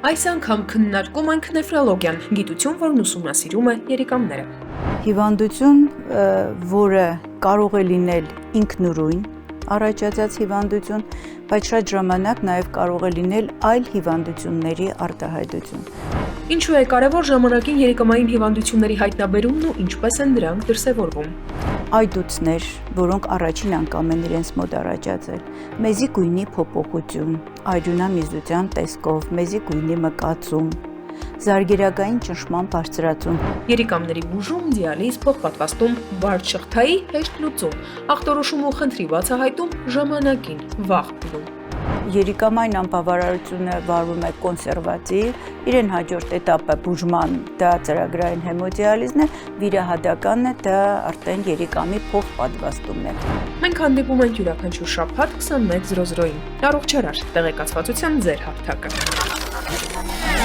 Այս անգամ քննարկում ենք նեֆրոլոգիան, գիտություն, որն ուսումնասիրում է երիկամները։ Հիվանդություն, որը կարող է լինել ինքնուրույն առաջացած հիվանդություն, բայց շատ ժամանակ նաև կարող է լինել այլ հիվանդությունների արտահայտություն։ Ինչու է կարևոր ժամանակին երիկամային հիվանդությունների հայտնաբերումն ու ինչպես են դրանք դրսևորվում։ Այդուցներ, որոնք առաջին անգամ են իրենց մոտ առաջացել, մեզի գույնի փոփոխություն, արյունամիզության տեսքով, մեզի գույնի մկացում, զարկերակային ճնշման բարձրացում, Երիկամների բուժում, դիալիզ, փոխպատվաստում, բարդ շղթայի հեշտ լուծում, ախտորոշում ու խնդրի բացահայտում ժամանակին, վաղ փուլում։ երիկամային անբավարարությունը վարվում է կոնսերվատիվ, իրեն հաջորդ էտապը բուժման դա ծրագրային հեմոդիալիզն է, վիրահատականն է դա արդեն երիկամի փոխպատվաստումն է։ Մենք հանդիպում ենք յուրաքանչյուր շաբաթ 21:00-ին։ Առողջարար, տեղեկացվածության ձեր հարթակը։